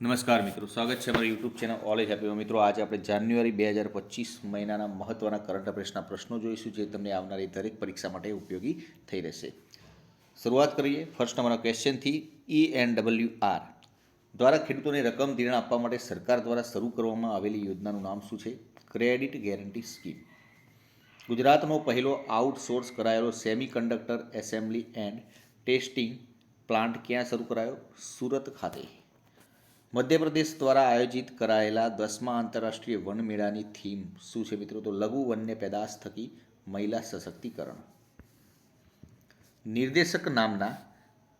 નમસ્કાર મિત્રો, સ્વાગત છે અમારી યુટ્યુબ ચેનલ ઓલેજ હેપીમાં. મિત્રો, આજે આપણે જાન્યુઆરી 2025 મહિનાના મહત્ત્વના કરંટ અફેર્સના પ્રશ્નો જોઈશું, જે તમને આવનારી દરેક પરીક્ષા માટે ઉપયોગી થઈ રહેશે. શરૂઆત કરીએ ફર્સ્ટ નંબરના ક્વેશ્ચનથી. ENWR દ્વારા ખેડૂતોને રકમ ધિરાણ આપવા માટે સરકાર દ્વારા શરૂ કરવામાં આવેલી યોજનાનું નામ શું છે? Credit guarantee scheme. ગુજરાતનો પહેલો આઉટસોર્સ કરાયેલો semiconductor assembly and testing plant ક્યાં શરૂ કરાયો? સુરત ખાતે. મધ્યપ્રદેશ દ્વારા આયોજિત કરાયેલા 10મા આંતરરાષ્ટ્રીય વન મેળાની થીમ શું છે મિત્રો? તો લઘુ વન્ય પેદાશ થકી મહિલા સશક્તિકરણ. નિર્દેશક નામના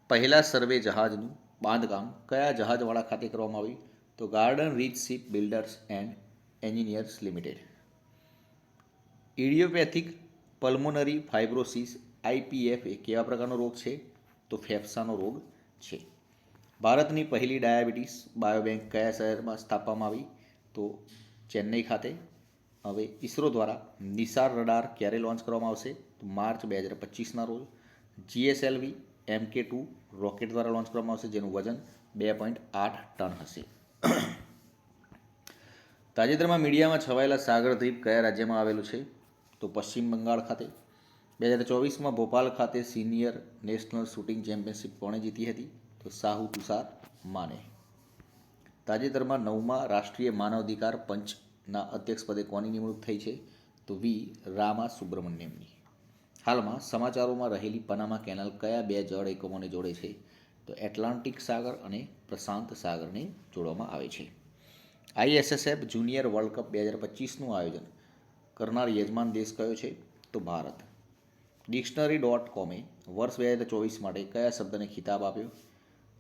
પહેલા સર્વે જહાજનું બાંધકામ કયા જહાજવાળા ખાતે કરવામાં આવ્યું? તો Garden Reach Shipbuilders and Engineers Limited. Idiopathic pulmonary fibrosis IPF એ કેવા પ્રકારનો રોગ છે? તો ફેફસાનો રોગ છે. ભારતની પહેલી ડાયાબિટીસ બાયોબેંક કયા શહેરમાં સ્થાપવામાં આવી? તો ચેન્નઈ ખાતે. હવે ઇસરો દ્વારા નિસાર રડાર ક્યારે લોન્ચ કરવામાં આવશે? તો માર્ચ 2025ના રોજ. GSLV MK2 રોકેટ દ્વારા લોન્ચ કરવામાં આવશે, જેનું વજન 2.8 ટન હશે. તાજેતરમાં મીડિયામાં છવાયેલા સાગર દ્વીપ કયા રાજ્યમાં આવેલું છે? તો પશ્ચિમ બંગાળ ખાતે. 2024માં ભોપાલ ખાતે સિનિયર નેશનલ શૂટિંગ ચેમ્પિયનશિપ કોણે જીતી હતી? તો સાહુ તુષાર માને. તાજેતરમાં 9મા રાષ્ટ્રીય માનવ અધિકાર પંચના અધ્યક્ષ પદે કોની નિમણૂક થઈ છે? તો V. રામા સુબ્રમણ્યમની. હાલમાં સમાચારોમાં રહેલી પનામા કેનાલ કયા બે જળ એકમોને જોડે છે? તો એટલાન્ટિક સાગર અને પ્રશાંત સાગરને જોડવામાં આવે છે. ISSF જુનિયર વર્લ્ડ કપ 2025નું આયોજન કરનાર યજમાન દેશ કયો છે? તો ભારત. ડિક્શનરી.કોમે વર્ષ 2024 માટે કયા શબ્દને ખિતાબ આપ્યો?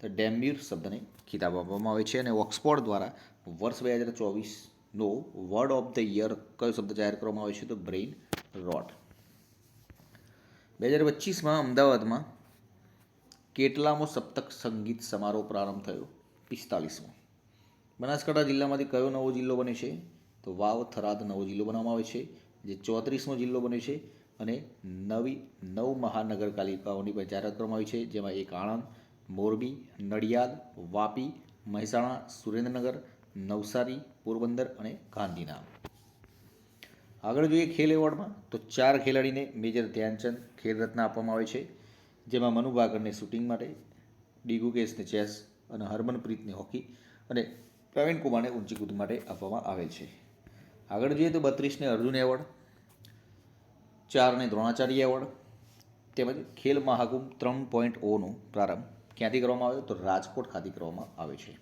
તો ડેમ્બ્યુર શબ્દને ખિતાબ આપવામાં આવે છે. અને ઓક્સફોર્ડ દ્વારા વર્ષ 2024નો વર્ડ ઓફ ધ યર કયો શબ્દ જાહેર કરવામાં આવે છે? તો બ્રેઇન રોટ. 2025માં અમદાવાદમાં કેટલામો સપ્તક સંગીત સમારોહ પ્રારંભ થયો? 45મો. બનાસકાંઠા જિલ્લામાંથી કયો નવો જિલ્લો બને છે? તો વાવ થરાદ નવો જિલ્લો બનાવવામાં આવે છે, જે 34મો જિલ્લો બને છે. અને 9 મહાનગરપાલિકાઓની પણ જાહેરાત કરવામાં આવી છે, જેમાં એક આણંદ, મોરબી, નડિયાદ, વાપી, મહેસાણા, સુરેન્દ્રનગર, નવસારી, પોરબંદર અને ગાંધીધામ. આગળ જોઈએ ખેલ એવોર્ડમાં, તો 4 ખેલાડીને મેજર ધ્યાનચંદ ખેલ રત્ન આપવામાં આવે છે, જેમાં મનુ ભાકરને શૂટિંગ માટે, ડી ગુકેશને ચેસ અને હરમનપ્રીતને હોકી અને પ્રવીણ કુમારને ઊંચી કૂદ માટે આપવામાં આવેલ છે. આગળ જોઈએ તો 32ને અર્જુન એવોર્ડ, 4ને દ્રોણાચાર્ય એવોર્ડ, તેમજ ખેલ મહાકુંભ 3.0નો પ્રારંભ ક્યાંથી કરવામાં આવ્યો? તો રાજકોટ ખાતે કરવામાં આવે છે.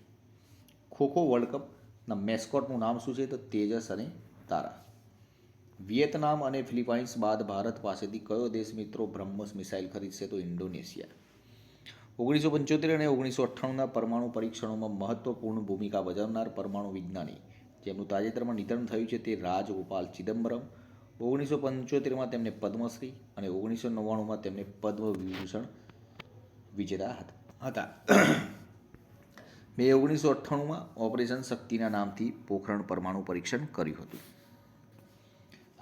ખોખો વર્લ્ડ કપના મેસ્કોટનું નામ શું છે? તો તેજસ અને તારા. વિયેતનામ અને ફિલિપાઇન્સ બાદ ભારત પાસેથી કયો દેશ મિત્રો બ્રહ્મોસ મિસાઇલ ખરીદશે? તો ઇન્ડોનેશિયા. 1975 અને 1998ના પરમાણુ પરીક્ષણોમાં મહત્વપૂર્ણ ભૂમિકા ભજવનાર પરમાણુ વિજ્ઞાની જેમનું તાજેતરમાં નિધન થયું છે, તે રાજગોપાલ ચિદમ્બરમ. 1975માં તેમને પદ્મશ્રી અને 1999માં તેમને પદ્મ વિભૂષણ વિજેતા હતા. મે 1998માં ઓપરેશન શક્તિના નામથી પોખરણ પરમાણુ પરીક્ષણ કર્યું હતું.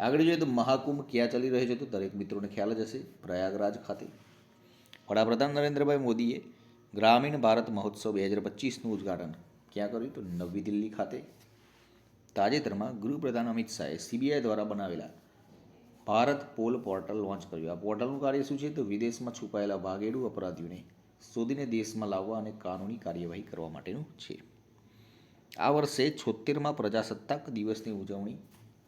આગળ જોઈએ તો મહાકુંભ ક્યાં ચાલી રહ્યો છે? તો દરેક મિત્રોને ખ્યાલ જ હશે, પ્રયાગરાજ ખાતે. વડાપ્રધાન નરેન્દ્રભાઈ મોદીએ ગ્રામીણ ભારત મહોત્સવ 2025નું ઉદ્ઘાટન ક્યાં કર્યું? તો નવી દિલ્હી ખાતે. તાજેતરમાં ગૃહપ્રધાન અમિત શાહે CBI દ્વારા બનાવેલા ભારત પોલ પોર્ટલ લોન્ચ કર્યું. આ પોર્ટલનું કાર્ય શું છે? તો વિદેશમાં છુપાયેલા ભાગેડુ અપરાધીઓને શોધીને દેશમાં લાવવા અને કાનૂની કાર્યવાહી કરવા માટેનું છે. આ વર્ષે 76મા પ્રજાસત્તાક દિવસની ઉજવણી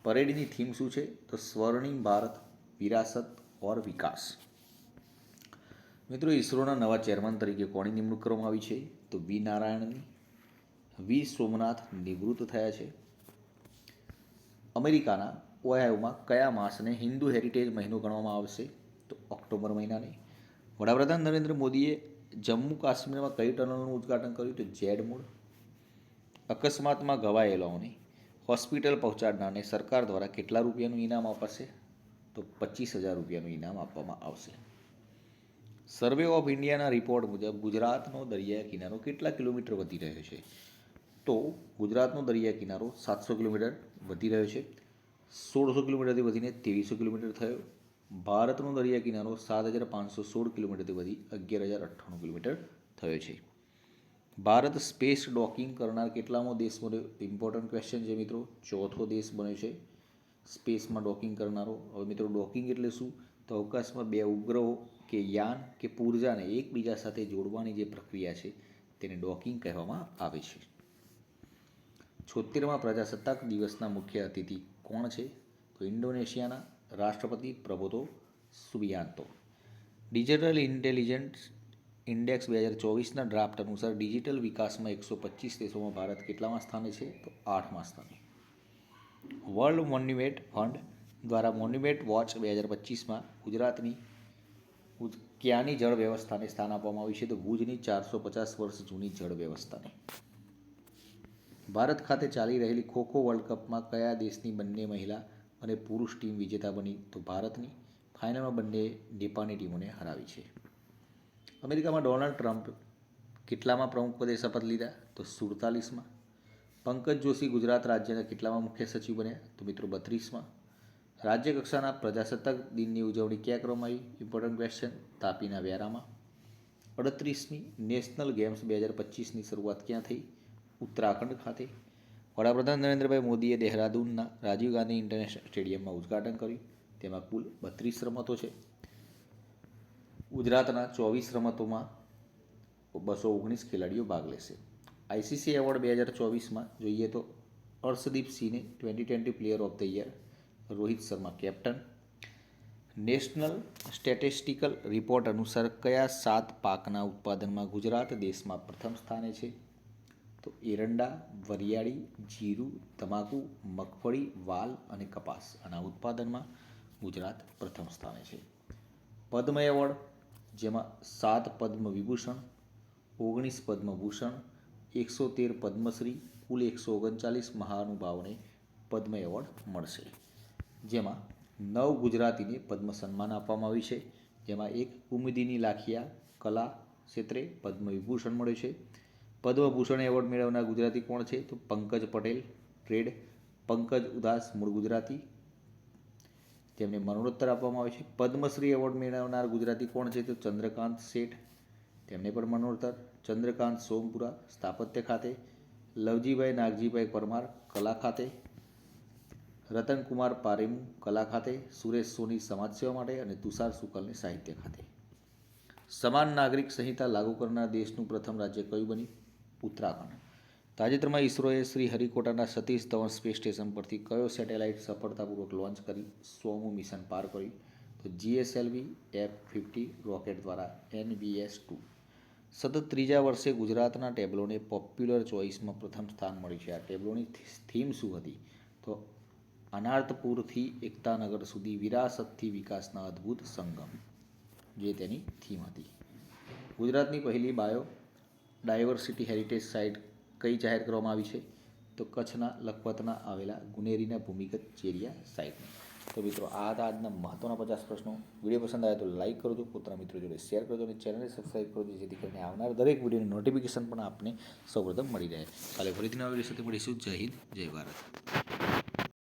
પરેડની થીમ શું છે? તો સ્વર્ણિમ ભારત, વિરાસત ઓર વિકાસ. મિત્રો, ઇસરોના નવા ચેરમેન તરીકે કોની નિમણૂક કરવામાં આવી છે? તો V. નારાયણની. V. સોમનાથ નિવૃત્ત થયા છે. અમેરિકાના ઓહાયોમાં કયા માસને હિન્દુ હેરિટેજ મહિનો ગણવામાં આવશે? તો ઓક્ટોબર મહિનાને. વડાપ્રધાન નરેન્દ્ર મોદીએ જમ્મુ કાશ્મીરમાં કઈ ટનલનું ઉદ્ઘાટન કર્યું? તો ઝેડ-મોડ. અકસ્માતમાં ઘવાયેલાઓને હોસ્પિટલ પહોંચાડનારને સરકાર દ્વારા કેટલા રૂપિયાનું ઇનામ અપાશે? તો 25,000 રૂપિયાનું ઇનામ આપવામાં આવશે. સર્વે ઓફ ઇન્ડિયાના રિપોર્ટ મુજબ ગુજરાતનો દરિયા કિનારો કેટલા કિલોમીટર વધી રહ્યો છે? તો ગુજરાતનો દરિયા કિનારો 700 કિલોમીટર વધી રહ્યો છે. 1600 કિલોમીટરથી વધીને 2300 કિલોમીટર થયો. ભારતનો દરિયા કિનારો 7,516 કિલોમીટરથી વધી 11,098 કિલોમીટર થયો છે. ભારત સ્પેસ ડોકિંગ કરનાર કેટલામો દેશ બન્યો? ઇમ્પોર્ટન્ટ ક્વેશ્ચન છે મિત્રો. ચોથો દેશ બન્યો છે સ્પેસમાં ડોકિંગ કરનારો. હવે મિત્રો ડોકિંગ એટલે શું? તો અવકાશમાં બે ઉપગ્રહો કે યાન કે પૂર્જાને એકબીજા સાથે જોડવાની જે પ્રક્રિયા છે તેને ડોકિંગ કહેવામાં આવે છે. 76મા પ્રજાસત્તાક દિવસના મુખ્ય અતિથિ કોણ છે? તો ઇન્ડોનેશિયાના રાષ્ટ્રપતિ પ્રબોધો Subianto. Digital intelligence index 2024ના draft અનુસાર ડિજિટલ વિકાસમાં 125 દેશોમાં ભારત કેટલામાં સ્થાને છે? તો 8મા સ્થાને. વર્લ્ડ મોન્યુમેન્ટ ફંડ દ્વારા મોન્યુમેન્ટ વોચ 2025માં ગુજરાતની ક્યાંની જળ વ્યવસ્થાને સ્થાન આપવામાં આવ્યું છે? તો ભુજની 450 વર્ષ જૂની જળ વ્યવસ્થાને. ભારત ખાતે ચાલી રહેલી ખોખો વર્લ્ડ કપમાં કયા દેશની બંને મહિલા અને પુરુષ ટીમ વિજેતા બની? તો ભારતની. ફાઇનલમાં બંને નેપાળની ટીમોને હરાવી છે. અમેરિકામાં ડોનાલ્ડ ટ્રમ્પ કેટલામાં પ્રમુખ પદે શપથ લીધા? તો 47માં. પંકજ જોશી ગુજરાત રાજ્યના કેટલામાં મુખ્ય સચિવ બન્યા? તો મિત્રો 32માં. રાજ્ય કક્ષાના પ્રજાસત્તાક દિનની ઉજવણી ક્યાં કરવામાં આવી? Important question. તાપીના વ્યારામાં. 38મી નેશનલ ગેમ્સ 2025ની શરૂઆત ક્યાં થઈ? ઉત્તરાખંડ ખાતે. વડાપ્રધાન નરેન્દ્રભાઈ મોદીએ દહેરાદૂનના રાજીવ ગાંધી ઇન્ટરનેશનલ સ્ટેડિયમમાં ઉદ્ઘાટન કર્યું. તેમાં કુલ 32 રમતો છે. ગુજરાતના 24 રમતોમાં 219 ખેલાડીઓ ભાગ લેશે. આઈસીસી એવોર્ડ 2024માં જોઈએ તો હર્ષદીપ સિંહને 2020 player of the year, Rohit Sharma captain. National statistical report અનુસાર કયા 7 પાકના ઉત્પાદનમાં ગુજરાત દેશમાં પ્રથમ સ્થાને છે? તો એરંડા, વરિયાળી, જીરું, તમાકુ, મગફળી, વાલ અને કપાસ. આના ઉત્પાદનમાં ગુજરાત પ્રથમ સ્થાને છે. પદ્મ એવોર્ડ જેમાં 7 પદ્મ વિભૂષણ, 19 પદ્મભૂષણ, 113 પદ્મશ્રી, કુલ 139 મહાનુભાવોને પદ્મ એવોર્ડ મળશે. જેમાં 9 ગુજરાતીને પદ્મ સન્માન આપવામાં આવ્યું છે. જેમાં એક કુમુદિની લાખિયા કલા ક્ષેત્રે પદ્મ વિભૂષણ મળ્યો છે. પદ્મભૂષણ એવોર્ડ મેળવનાર ગુજરાતી કોણ છે? તો પંકજ પટેલ ટ્રેડ. પંકજ ઉદાસ મૂળ ગુજરાતી, તેમને મરણોત્તર આપવામાં આવે છે. પદ્મશ્રી એવોર્ડ મેળવનાર ગુજરાતી કોણ છે? તો ચંદ્રકાંત શેઠ, તેમને પણ મરણોત્તર. ચંદ્રકાંત સોમપુરા સ્થાપત્ય ખાતે. લવજીભાઈ નાગજીભાઈ પરમાર કલા ખાતે. રતનકુમાર પારેમુ કલા ખાતે. સુરેશ સોની સમાજ સેવા માટે અને તુષાર શુકલને સાહિત્ય ખાતે. સમાન નાગરિક સંહિતા લાગુ કરનાર દેશનું પ્રથમ રાજ્ય કયું બન્યું? ઉત્તરાખંડ. તાજેતરમાં ઇસરોએ શ્રી હરિકોટાના સતીશ ધવન સ્પેસ સ્ટેશન પરથી કયો સેટેલાઇટ સફળતાપૂર્વક લોન્ચ કરી 100મું મિશન પાર કર્યું? તો GSLV F50 રોકેટ દ્વારા NVS-2. સતત ત્રીજા વર્ષે ગુજરાતના ટેબ્લોને પોપ્યુલર ચોઇસમાં પ્રથમ સ્થાન મળ્યું છે. આ ટેબ્લોની થીમ શું હતી? તો અનાર્તપુરથી એકતાનગર સુધી વિરાસતથી વિકાસના અદ્ભુત સંગમ, જે તેની થીમ હતી. ગુજરાતની પહેલી બાયો ડાયવર્સિટી હેરિટેજ સાઇટ કઈ જાહેર કરવામાં આવી છે? તો કચ્છના લખપતના આવેલા ગુનેરીના ભૂમિગત ચેરિયા સાઇટની. તો મિત્રો આ હતા આજના મહત્ત્વના 50 પ્રશ્નો. વિડીયો પસંદ આવે તો લાઇક કરજો, પોતાના મિત્રો જોડે શેર કરજો અને ચેનલને સબસ્ક્રાઈબ કરજો, જેથી કરીને આવનાર દરેક વિડીયોની નોટિફિકેશન પણ આપને સૌપ્રથમ મળી રહે. કાલે ફરીથી નવા વિડીયો સાથે મળીશું. જય હિન્દ, જય ભારત.